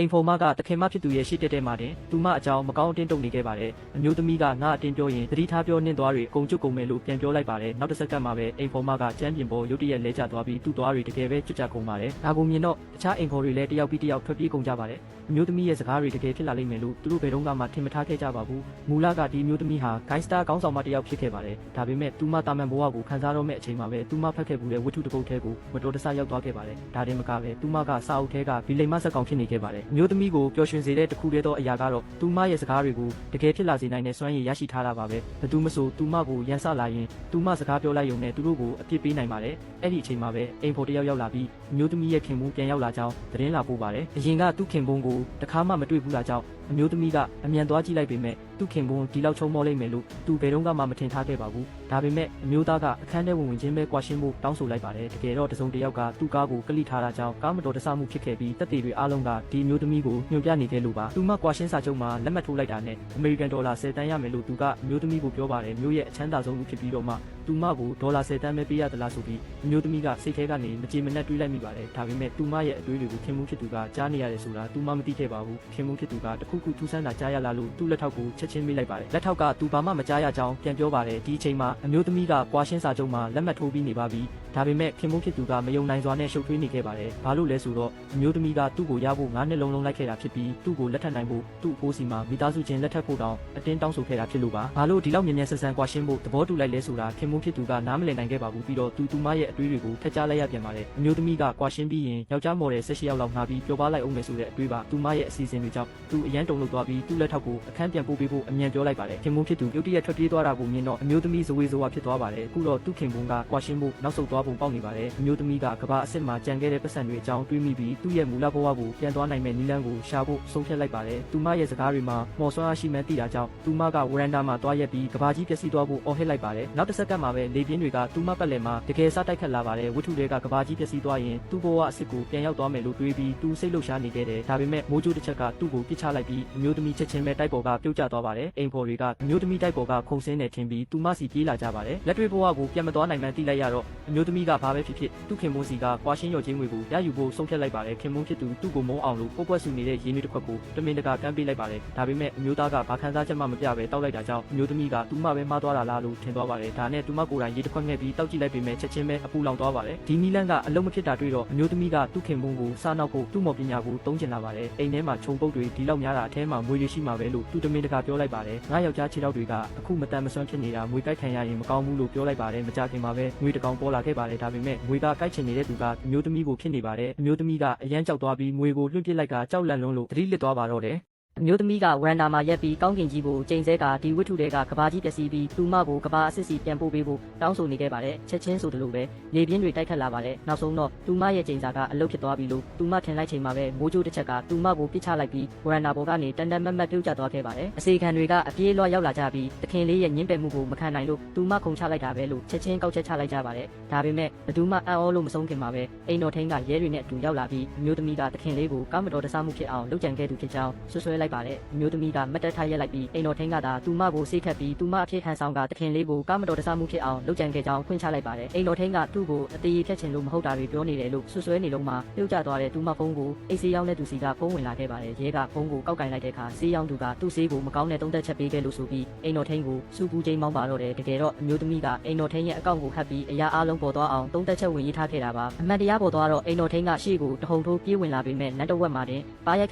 အိမ်ဖော်မကတခင်မဖြစ်သူရဲ့ရှေ့တက်တဲ့မှာတင်သူမအကြောင်းမကောင်းအတင်းတုံနေခဲ့ပါတယ်အမျိုးသမီးကငါအတင်းပြောရင်သတိထားပြောနှင်းသွားတွေအကုန်ကျွတ်ကုန်မယ်လို့ပြန်ပြောလိုက်ပါတယ်နောက်တစ်စက္ကန့်မှာပဲအိမ်ဖော်မကကျမ်းပြင်ပေါ်ရုတ်တရက်လဲကျသွားပြီးသူ့သွားတွေတကယ်ပဲကျွတ်ကျကုန်ပါတယ်ဒါကိုမြင်တော့တခြားအိမ်ဖော်တွေလည်းတယောက်ပြီးတယောက်ထွက်ပြေးကုန်ကြပါတယ်အမျိုးသမီးရဲ့စကားတွေတကယ်ဖြစ်လာလိမ့်မယ်လို့သူတို့ဘယ်တော့မှထင်မထားခဲ့ကြပါဘူးမူလကဒီအမျိုးသမီးဟာဂိုင်းစတာကောင်းဆောင်မတယောက်ဖြစ်ခဲ့ပါတယ်ဒါပေမဲ့သူမတာမန်ဘဝကိုခံစားတော့မဲ့အချိန်မှာပဲသူမဖတ်ခဲ့မှုတဲ့ဝတ္ထုတစ်ပုဒ်ထဲကိုမတော်တဆရောက်သွားခဲ့ပါတယ်ဒါတင်မကပဲသူမကစာအုပ်ထဲကဗီလိမ်မဆက်ကောင်ဖြစ်နေခဲ့ပါတယ်အမျိုးသမီးကိုပျော်ရွှင်စေတဲ့တစ်ခုတည်းသောအရာကတော့သူမရဲ့စကားတွေကိုတကယ်ဖြစ်လာစေနိုင်တဲ့စွမ်းရည်ရရှိထားတာပါပဲဘသူမဆိုသူမကိုရန်ဆလာရင်သူမစကားပြောလိုက်ရုံနဲ့သူတို့ကိုအပြစ်ပေးနိုင်ပါတယ်အဲ့ဒီအချိန်မှာပဲအိမ်ဖော်တယောက်ရောက်လာပြီးအမျိုးသမီးရဲ့ခင်မူပြန်ရောက်လာကြောင်းသတင်းလာပို့ပါတယ်အရင်ကသူ့ခင်ပွန်းကိုတခါမှမတွေ့ဘူးလားကြောင်းအမျိုးသမီးကအမြန်သွားကြည့်လိုက်ပေမဲ့သူ့ခင်ပွန်းဒီလောက်ချုံမောလိမ့်မယ်လို့သူဘယ်တော့မှမထင်ထားခဲ့ပါဘူးဒါပေမဲ့အမျိုးသားကအခန်းထဲဝင်ချင်းပဲကွာရှင်းဖို့တောင်းဆိုလိုက်ပါတယ်တကယ်တော့တစုံတစ်ယောက်ကသူ့ကားကိုကလိထားတာကြောင့်ကားမတော်တဆမှုဖြစ်ခဲ့ပြီးတပ်တွေအားလုံးကဒီအမျိုးသမီးကိုညွှန်ပြနေခဲ့လို့ပါသူမကွာရှင်းစာချုပ်မှာလက်မှတ်ထိုးလိုက်တာနဲ့အမေရိကန်ဒေါ်လာ10 တန်းရမယ်လို့သူကအမျိုးသမီးကိုပြောပါတယ်မျိုးရဲ့အချမ်းသာဆုံးလူဖြစ်ပြီးတော့မှသူမကိုဒေါ်လာ10 တန်းပဲပေးရသလားဆိုပြီးအမျိုးသမီးကစိတ်ထဲကနေမကြေမနက်တွေးလိုက်မိပါတယ်ဒါပေမဲ့သူမရဲ့အတွေးတွေကိုခင်မှုဖြစ်သူကကြားနေရတယ်ဆိုတာသူမမသိခဲ့ပါဘူးခင်မှုဖြစ်သူကတခုခုထူးဆန်းတာကြားရလာလို့သူ့လက်ထောက်ကိုချက်ချင်းမိလိုက်ပါတယ်လက်ထောက်ကသူဘာမှမကြားရကြောင်းပြန်ပြောပါတယ်ဒီအချိန်မှာအမျိုးသမီးကကွာရှင်းစာချုပ်မှာလက်မှတ်ထိုးပြီးနေပါပြီဒါပေမဲ့ခင်မှုဖြစ်သူကမယုံနိုင်စွာနဲ့ရှုပ်ထွေးနေခဲ့ပါတယ်ဘာလို့လဲဆိုတော့အမျိုးသမီးကသူ့ကိုရဖို့9နှစ်လုံးလိုက်ခဲ့တာဖြစ်ပြီးသူ့ကိုလက်ထပ်နိုင်ဖို့သူ့အဖိုးစီမှာမိသားစုချင်းလက်ထပ်ဖို့တောင်းအတင်းတောင်းဆိုခဲ့တာဖြစ်လို့ပါဘာလို့ဒီလောက်မြန်မြန်ဆန်ဆန်ကွာရှင်းဖို့သဘောတူလိုက်လဲဆိုတာခင်မှုဖြစ်သူကနားမလည်နိုင်ခဲ့ပါဘူးပြီးတော့သူမရဲ့အတွေးတွေကိုဖက်ကြားလိုက်ရပြန်ပါတယ်အမျိုးသမီးကကွာရှင်းပြီးရင်ယောက်ျားမော်ဒယ်18ယောက်လောက်ငှားပြီးပြောပါလိုက်အောင်မယ်ဆိုတဲ့အတွေးပါသူမရဲ့အစီအစဉ်တွေကြောင့်သူအရန်တုံလို့သွားပြီးသူ့လက်ထောက်ကိုအခန်းပြန်ပို့ပေးဖို့အမြန်ပြောလိုက်ပါတယ်ခင်မှုဖြစ်သူပြုတ်တရက်ထွက်ပြေးသွားတာကိုမြင်တော့အမျိုးသမီးဇဝေဇဝါဖြစ်သွားပါတယ်အခုတော့သူ့ခင်ပွန်းကကွာရှင်းဖို့နောက်ဆုတ်သွားပုံပေါက်နေပါတယ်အမျိုးသမီးကကဘာအစ်စ်မှာကြံခဲ့တဲ့ပတ်စံတွေအကြောင်းတွေးမိပြီးသူ့ရဲ့မူလဘဝကိုပြန်သွားနိုင်မဲ့နည်းလမ်းကိုရှာဖို့ဆုံးဖြတ်လိုက်ပါတယ်သူမရဲ့စကားတွေမှာမော်ဆွမ်းအားရှိမှန်းသိတာကြောင့်သူမကဝရန်ဒါမှာသွားရက်ပြီးကဘာကြီးပျက်စီးသွားဖို့အော်ဟစ်လိုက်ပါတယ်နောက်တစ်စက္ကန့်မှာပဲလေပြင်းတွေကသူမပတ်လည်မှာတကယ်စားတိုက်ခတ်လာပါတယ်ဝတ္ထုတွေကကဘာကြီးပျက်စီးသွားရင်သူ့ဘဝအစ်စ်ကိုပြန်ရောက်သွားမယ်လို့တွေးပြီးသူစိတ်လှုပ်ရှားနေခဲ့တယ်ဒါပေမဲ့မိုးကြိုးတစ်ချက်ကသူ့ကိုပစ်ချလိုက်ပြီးအမျိုးသမီးချက်ချင်းပဲတိုက်ပေါ်ကပြုတ်ကျသွားပါတယ်အိမ်ဖော်တွေကအမျိုးသမီးတိုက်ပေါ်ကခုန်ဆင်းနေထင်ပြီးသူမစီပြေးလာကြပါတယ်လက်တွေ့ဘဝကိုပြန်မသွားနိုင်မှန်းသိလိုက်ရတော့အမျိုးသမီးကဘာပဲဖြစ်ဖြစ်သူ့ခင်ပွန်းစီကကွာရှင်းရော်ချင်းငွေကိုရယူဖို့ဆုံးဖြတ်လိုက်ပါတယ်ခင်ပွန်းဖြစ်သူ့ကိုမုန်းအောင်လို့ပိုးပွက်ဆူနေတဲ့ရင်းနှီးတစ်ခွက်ကိုတမင်တကာကမ်းပေးလိုက်ပါတယ်ဒါပေမဲ့အမျိုးသားကဘာခံစားချက်မှမပြပဲတောက်လိုက်တာကြောင့်အမျိုးသမီးကသူမပဲမှားသွားတာလားလို့ထင်သွားပါတယ်ဒါနဲ့သူမကိုယ်တိုင်ရေတစ်ခွက်ငှက်ပြီးတောက်ကြည့်လိုက်ပေမဲ့ချက်ချင်းပဲအပူလောင်သွားပါတယ်ဒီနီလန်းကအလုံးမဖြစ်တာတွေ့တော့အမျိုးသမီးကသူ့ခင်ပွန်းကိုစားနောက်ဖို့သူ့မော်ပညာကိုတုံးကျင်လာပါတယ်အိမ်ထဲမှာခြုံပုတ်တွေဒီလောက်များတာအထဲမှာမွေတွေရှိမှာပဲလို့သူတမင်တကာပြောလိုက်ပါတယ်ငါယောက်ျားခြေထောက်တွေကအခုမတန်မဆွမ်းဖြစ်နေတာမွေကြိုက်ခံရရင်မကောင်းဘူးလို့ပြောလိုက်ပါတယ်မကြခင်မှာပဲငွေတကောင်ပေါ်လာခဲ့ပါတယ်ဒါပေမဲ့ငွေကကြိုက်ချင်နေတဲ့သူကအမျိုးသမီးကိုဖြစ်နေပါတယ်အမျိုးသမီးကအရန်ကြောက်သွားပြီးငွေကိုလွှင့်ပစ်လိုက်ကကြောက်လန့်လွန်းလို့သတိလစ်သွားပါတော့တယ်အမျိုးသမီးကဝရန်ဒါမှာရက်ပြီးကောင်းကင်ကြီးကိုချိန်ဆကဒီဝတ္ထုတွေကကဘာကြီးပျက်စီးပြီးသူမကိုကဘာအစစ်စီပြန်ပို့ပေးဖို့တောင်းဆိုနေခဲ့ပါတယ်ချက်ချင်းဆိုသလိုပဲလေပြင်းတွေတိုက်ခတ်လာပါတယ်နောက်ဆုံးတော့သူမရဲ့ချိန်စာကအလုတ်ဖြစ်သွားပြီလို့သူမထင်လိုက်ချိန်မှာပဲမိုးကြိုးတစ်ချက်ကသူမကိုပစ်ချလိုက်ပြီးဝရန်ဒါပေါ်ကနေတန်တန်မတ်မတ်ပြုတ်ကျသွားခဲ့ပါတယ်အစီခံတွေကအပြေးလွှားရောက်လာကြပြီးတခင်လေးရဲ့ညှင်းပယ်မှုကိုမခံနိုင်လို့သူမခုန်ချလိုက်တာပဲလို့ချက်ချင်းကောက်ချက်ချလိုက်ကြပါတယ်ဒါပေမဲ့ဘသူမှအံ့ဩလို့မဆုံးခင်မှာပဲအိမ်တော်ထိန်ကရဲတွေနဲ့အတူရောက်လာပြီးအမျိုးသမီးကတခင်လေးကိုကားမတော်တဆမှုဖြစ်အောင်လုပ်ကြံခဲ့သူဖြစ်ကြောင်းဆွဆွဲလိုက်ပါတယ်အမျိုးသမီးကမတ်တက်ထားရက်လိုက်ပြီးအိမ်တော်ထင်းကသာသူမကိုစိတ်ခတ်ပြီးသူမအဖြစ်ခံဆောင်ကတခင်လေးကိုကားမတော်တဆမှုဖြစ်အောင်လုပ်ကြံခဲ့ကြောင်းဖွင့်ချလိုက်ပါတယ်အိမ်တော်ထင်းကသူ့ကိုအသေးဖြတ်ချင်လို့မဟုတ်တာတွေပြောနေတယ်လို့ဆွဆွဲနေလုံးမှာပြုတ်ကျသွားတဲ့သူမဖုန်းကိုအိတ်ဆေးရောင်းတဲ့သူစီကဖုန်းဝင်လာခဲ့ပါတယ်ရဲကဖုန်းကိုကောက်ကင်လိုက်တဲ့အခါဆေးရောင်းသူကသူ့ဆေးကိုမကောင်းတဲ့သုံးသက်ချက်ပေးခဲ့လို့ဆိုပြီးအိမ်တော်ထင်းကိုစူပူချိန်မောင်းပါတော့တယ်တကယ်တော့အမျိုးသမီးကအိမ်တော်ထင်းရဲ့အကောင့်ကိုဟပ်ပြီးအရာအလုံးပေါ်သွားအောင်သုံးသက်ချက်ဝင်ရေးထားခဲ့တာပါအမှန်တရားပေါ်သွားတော့အိမ်တော်ထင်းကရှေ့ကိုတဟုန်ထိုးပြေးဝင်လာပေမဲ့လမ်းတစ်ဝက်မှာတင်ပါရိုက်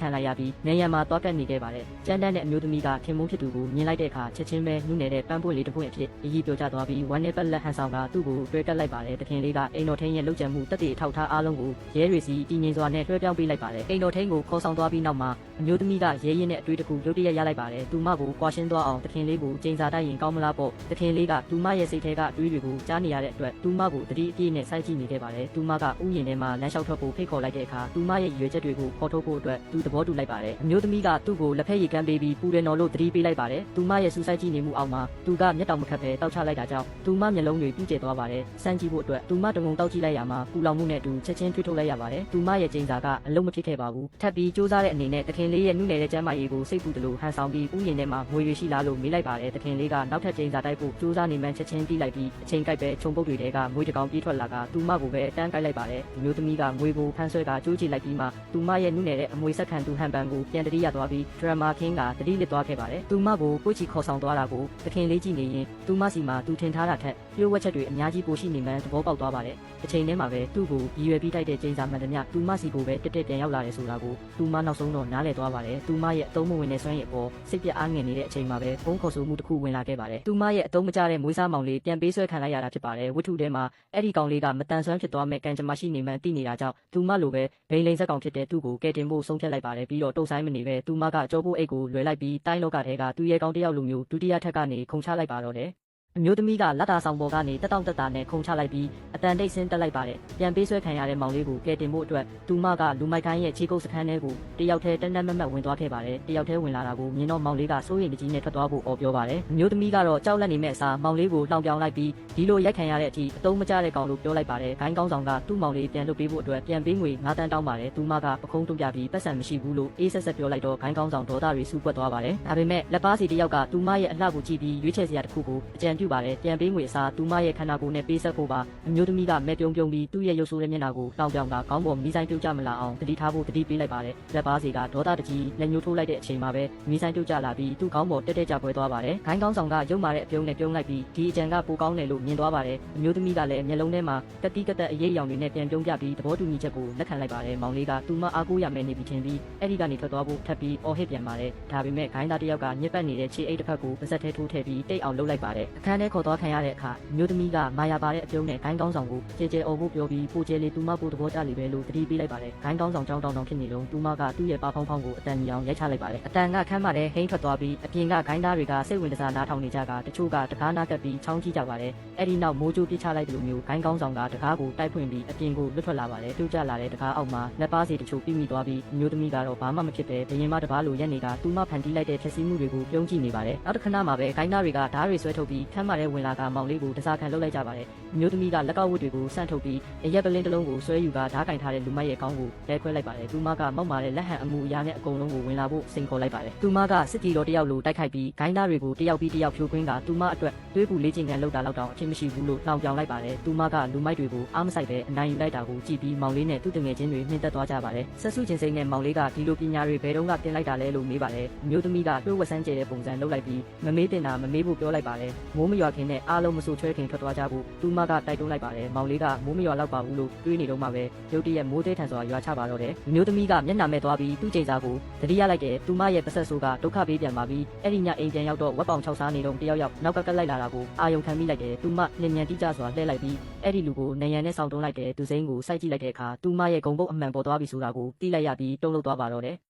ခံလိုက်ရပြီးနေရံမှာသွားကတ်နေခဲ့ပါတယ်ကြမ်းတမ်းတဲ့အမျိုးသမီးကခင်မုန်းဖြစ်သူကိုမြင်လိုက်တဲ့အခါချက်ချင်းပဲနှုတ်နေတဲ့ပန်းပွင့်လေးတစ်ပွင့်အဖြစ်အကြီးပြောကြသွားပြီးဝမ်းနဲ့ပက်လက်ဟန်ဆောင်ကသူ့ကိုတွဲတက်လိုက်ပါတယ်တခင်လေးကအိမ်တော်ထင်းရဲ့လှုပ်ကြံမှုတက်တေအထောက်ထားအားလုံးကိုရဲတွေစီတည်ငြိမ်စွာနဲ့လွှဲပြောင်းပေးလိုက်ပါတယ်အိမ်တော်ထင်းကိုခေါ်ဆောင်သွားပြီးနောက်မှာအမျိုးသမီးကရဲရင်နဲ့အတွေ့အကြုံရုတ်တရက်ရလိုက်ပါတယ်သူမကိုကွာရှင်းသွားအောင်တခင်လေးကိုချိန်စာတိုက်ရင်ကောင်းမလားပေါ့တခင်လေးကသူမရဲ့စိတ်ထဲကအတွေးတွေကိုကြားနေရတဲ့အတွက်သူမကိုတတိအပြည့်နဲ့စိုက်ကြည့်နေခဲ့ပါတယ်သူမကဥယျာဉ်ထဲမှာလမ်းလျှောက်ထွက်ဖို့ဖိတ်ခေါ်လိုက်တဲ့အခါသူမရဲ့ရွေချက်တွေကိုခေါ်ထုတ်ဖို့အတွက်သူသဘောတူလိုက်ပါတယ်အမျိုးသမီးကသူ့ ကိုလက်ဖက်ရည်ကမ်းပေးပြီးပူတယ်နော်လို့သတိပေးလိုက်ပါတယ်။သူမရဲ့စူးစိုက်ကြည့်နေမှုအောက်မှာသူကမျက်တောင်မခတ်ပဲတောက်ချလိုက်တာကြောင့်သူမမျက်လုံးတွေပြည့်ကျသွားပါတယ်။စမ်းကြည့်ဖို့အတွက်သူမတငုံတောက်ကြည့်လိုက်ရမှာပူလောင်မှုနဲ့အတူချက်ချင်းထွေးထုတ်လိုက်ရပါတယ်။သူမရဲ့ကျိန်စာကအလုံးမဖြစ်ခဲ့ပါဘူး။ထပ်ပြီးစူးစမ်းတဲ့အနေနဲ့တခင်လေးရဲ့နုနယ်တဲ့ကျမ်းမာရေးကိုစိတ်ပူတယ်လို့ဟန်ဆောင်ပြီးဥယျာဉ်ထဲမှာငွေရရှိလားလို့မေးလိုက်ပါတယ်။တခင်လေးကနောက်ထပ်ကျိန်စာတိုက်ဖို့စူးစမ်းနေမှချက်ချင်းတီးလိုက်ပြီးအချိန်ကိုက်ပဲခြုံပုတ်တွေထဲကငွေတကောင်ပြေးထွက်လာကသူမကိုပဲအတန်းကိုက်လိုက်ပါတယ်။မျိုးသမီးကငွေကိုဖမ်းဆွဲကကြိုးချလိုက်ပြီးမှသူမရဲ့နုနယ်တဲ့အမွေဆက်ခံသူဟန်ပန်ကိုပြန်တတိယသွားပြီးဒရမာခင်းကတတိလစ်သွားခဲ့ပါတယ်။သူမကိုကိုချီခေါ်ဆောင်သွားတာကိုတခင်လေးကြည့်နေရင်သူမစီမှာသူထင်ထားတာထက်လျှို့ဝှက်ချက်တွေအများကြီးပိုရှိနေမှန်းသဘောပေါက်သွားပါတယ်။တစ်ချိန်တည်းမှာပဲသူ့ကိုရည်ရွယ်ပြီးတိုက်တဲ့ကျိန်စာမှန်သမျှသူမစီကိုပဲတက်တက်ပြန်ရောက်လာတယ်ဆိုတာကိုသူမနောက်ဆုံးတော့နားလည်သွားပါတယ်။သူမရဲ့အသုံးမဝင်တဲ့စွမ်းရည်အပေါ်စိတ်ပြအားငယ်နေတဲ့အချိန်မှာပဲဖုန်းခေါ်ဆိုမှုတစ်ခုဝင်လာခဲ့ပါတယ်။သူမရဲ့အသုံးမကျတဲ့မွေးစားမောင်လေးပြန်ပေးဆွဲခံလိုက်ရတာဖြစ်ပါတယ်။ဝတ္ထုထဲမှာအဲ့ဒီကောင်လေးကမတန်ဆွမ်းဖြစ်သွားမဲ့ကံကြမ္မာရှိနေမှန်းသိနေတာကြောင့်သူမလိုပဲဘိန်လိန်ဆက်ကောင်ဖြစ်တဲ့သူ့ကိုကဲတင်ဖို့ဆုံးဖြတ်လိုက်ပါတယ်ပြီးတော့တုံဆိုင်မနေပဲသူမကကြောပိုးအိတ်ကိုလွယ်လိုက်ပြီးတိုင်းလောကထဲကသူရဲ့ကောင်တယောက်လိုမျိုးဒုတိယထပ်ကနေခုံချလိုက်ပါတော့တယ်အမျိုးသမီးကလက်တာဆောင်ပေါ်ကနေတက်တောင့်တက်တာနဲ့ခုံချလိုက်ပြီးအတန်တိတ်ဆင်းတက်လိုက်ပါတယ်ပြန်ပေးဆွဲခံရတဲ့မောင်လေးကိုကဲတင်ဖို့အတွက်သူမကလူမိုက်ကိုင်းရဲ့ခြေကုပ်စခန်းထဲကိုတယောက်တည်းတန်းတန်းမတ်မတ်ဝင်သွားခဲ့ပါတယ်တယောက်တည်းဝင်လာတာကိုမြင်တော့မောင်လေးကစိုးရိမ်တကြီးနဲ့ထွက်သွားဖို့အော်ပြောပါတယ်အမျိုးသမီးကတော့ကြောက်လန့်နေမဲ့အစားမောင်လေးကိုလှောင်ပြောင်လိုက်ပြီးဒီလိုရိုက်ခံရတဲ့အထိအတုံးမကျတဲ့ကောင်လို့ပြောလိုက်ပါတယ်ဂိုင်းကောင်းဆောင်ကသူ့မောင်လေးပြန်လွတ်ပေးဖို့အတွက်ပြန်ပေးငွေ9 တန်းတောင်းပါတယ်သူမကပခုံးတုံးပြပြီးပတ်စံမရှိဘူးလို့အေးဆက်ဆက်ပြောလိုက်တော့ဂိုင်းကောင်းဆောင်ဒေါသတွေစူပွက်သွားပါတယ်ဒါပေမဲ့လက်ပါစီတယောက်ကသူမရဲ့အလှကိုကြည့်ပြီးရွေးချယ်စရာတစ်ခုကိုအကြံပြုပါတယ်ပြန်ပေးငွေအစားသူမရဲ့ခန္ဓာကိုယ်နဲ့ပေးဆက်ဖို့ပါအမျိုးသမီးကမဲပြုံးပြုံးပြီးသူ့ရဲ့ရုပ်ဆိုးတဲ့မျက်နှာကိုလှောင်ပြောင်ကခေါင်းပေါ်မီးဆိုင်ပြုတ်ကျမလာအောင်တတိထားဖို့တတိပေးလိုက်ပါတယ်လက်ပါစီကဒေါသတကြီးလက်ညှိုးထိုးလိုက်တဲ့အချိန်မှာပဲမီးဆိုင်ပြုတ်ကျလာပြီးသူ့ခေါင်းပေါ်တက်တက်ကျပွဲသွားပါတယ်ဂိုင်းကောင်းဆောင်ကရုပ်မာတဲ့အပြုံးနဲ့ပြုံးလိုက်ပြီးဒီအကြံကပိုကောင်းတယ်လို့မြင်သွားပါတယ်အမျိုးသမီးကလည်းမျက်လုံးထဲမှာကတိကတက်အရေးအယောင်တွေနဲ့ပြန်ပြုံးပြပြီးသဘောတူညီချက်ကိုလက်ခံလိုက်ပါတယ်မောင်လေးကသူမအားကိုးရမယ်နေပြီးထင်ပြီးအဲ့ဒီကနေထွက်သွားဖို့ထပ်ပြီးအော်ဟစ်ပြန်ပါတယ်ဒါပေမဲ့ဂိုင်းသားတယောက်ကညစ်ပတ်နေတဲ့ခြေအိတ်တစ်ဖက်ကိုပါဇက်ထဲထိုးထည့်ပြီးတိတ်အောင်လှုပ်လိုက်ပါတယ်အခန်းထဲခေါ်သွားခံရတဲ့အခါအမျိုးသမီးကမာယာပါတဲ့အပြုံးနဲ့ဂိုင်းကောင်းဆောင်ကိုကြဲကြဲအော်ဖို့ပြောပြီးပိုကျဲလေးသူမပို့သဘောကျလိပဲလို့တတိပေးလိုက်ပါတယ်ဂိုင်းကောင်းဆောင်ကြောင်းတောင်းဖြစ်နေလုံးသူမကသူ့ရဲ့ပါဖောင်းဖောင်းကိုအတန်ကြီးအောင်ရိုက်ချလိုက်ပါတယ်အတန်ကခမ်းမှလည်းဟိန်းထွက်သွားပြီးအပြင်ကဂိုင်းသားတွေကစိတ်ဝင်စားနားထောင်နေကြကတချို့ကတကားနားကပ်ပြီးချောင်းကြည့်ကြပါတယ်အဲ့ဒီနောက်မိုးကြိုးပြစ်ချလိုက်တယ်လို့မျိုးဂိုင်းကောင်းဆောင်ကတကားကိုတိုက်ဖွင့်ပြီးအပြင်ကိုလွတ်ထွက်လာပါတယ်ပြုတ်ကျလာတဲ့တကားအောက်မှာလက်ပါစီတချို့ပြီးမိသွားပြီးအမျိုးသမီးကတော့ဘာမှမဖြစ်ပဲဘရင်မတပားလိုရက်နေတာသူမဖန်တီးလိုက်တဲ့ဖြည့်ဆည်းမှုတွေကိုပြုံးကြည့်နေပါတယ်နောက်တစ်ခဏမှာပဲဂိုင်းသားတွေကဓာတ်တွေဆွဲထုတ်ပြီးခမ်းမှတဲ့ဝင်လာကမောင်လေးကိုတစားခံလှုပ်လိုက်ကြပါတယ်အမျိုးသမီးကလက်ကောက်ဝတ်တွေကိုဆန့်ထုတ်ပြီးအရက်ပလင်းတစ်လုံးကိုဆွဲယူကဓာတ်ကင်ထားတဲ့လူမရဲ့ခေါင်းကိုလဲခွဲလိုက်ပါတယ်သူမကမောက်မာတဲ့လက်ဟန်အမှုအရာနဲ့အကုန်လုံးကိုဝင်လာဖို့စိန်ခေါ်လိုက်ပါတယ်သူမကစစ်တီတော်တယောက်လိုတိုက်ခိုက်ပြီးဂိုင်းသားတွေကိုတယောက်ပြီးတယောက်ဖြိုခွင်းကသူမအတွက်တွေးပူလေးချင်ကန်လောက်တာလောက်တောင်အချင်းမရှိဘူးလို့လှောင်ပြောင်လိုက်ပါတယ်သူမကလူမိုက်တွေကိုအားမဆိုင်ပဲအနိုင်ယူလိုက်တာကိုကြည့်ပြီးမောင်လေးနဲ့သူ့တငယ်ချင်းတွေနှင်းသက်သွားကြပါတယ်ဆက်စုချင်းစိမ့်နဲ့မောင်လေးကဒီလိုပညာတွေဘယ်တော့ကတင်လိုက်တာလဲလို့မေးပါတယ်အမျိုးသမီးကတွေးဝက်ဆန်းကျဲတဲ့ပုံစံလုပ်လိုက်ပြီးမမေးတင်တာမမေးဖို့ပြောလိုက်ပါတယ်မိုးမရွာခင်နဲ့အားလုံးမဆိုးချွဲခင်ထွက်သွားကြဖို့သူမကတိုက်တွန်းလိုက်ပါတယ်မောင်လေးကမိုးမရွာတော့ပါဘူးလို့တွေးနေတော့မှပဲရုတ်တရက်မိုးသေးထန်စွာရွာချပါတော့တယ်အမျိုးသမီးကမျက်နှာမဲ့သွားပြီးသူ့ချိန်စာကိုတတိယလိုက်တယ်သူမရဲ့ပဆက်ဆိုးကဒုက္ခပေးပြန်ပါပြီးအဲ့ဒီညအိမ်ပြန်ရောက်တော့ဝက်ပေါင်6စားနေတော့တယောက်နောက်ကကလိုက်လာတာကိုအာယုံခံမိလိုက်တယ်သူမလျင်မြန်တိကျစွာလှည့်လိုက်ပြီးအဲ့ဒီလူကိုနယံနဲ့စောင့်တုံးလိုက်တယ်သူစိမ်းကိုစိုက်ကြည့်လိုက်တဲ့အခါသူမရဲ့ဂုံပုတ်အမှန်ပေါ်သွားပြီဆိုတာကိုသိလိုက်ရပြီးတုံ့လောက်သွားပါတော့တယ်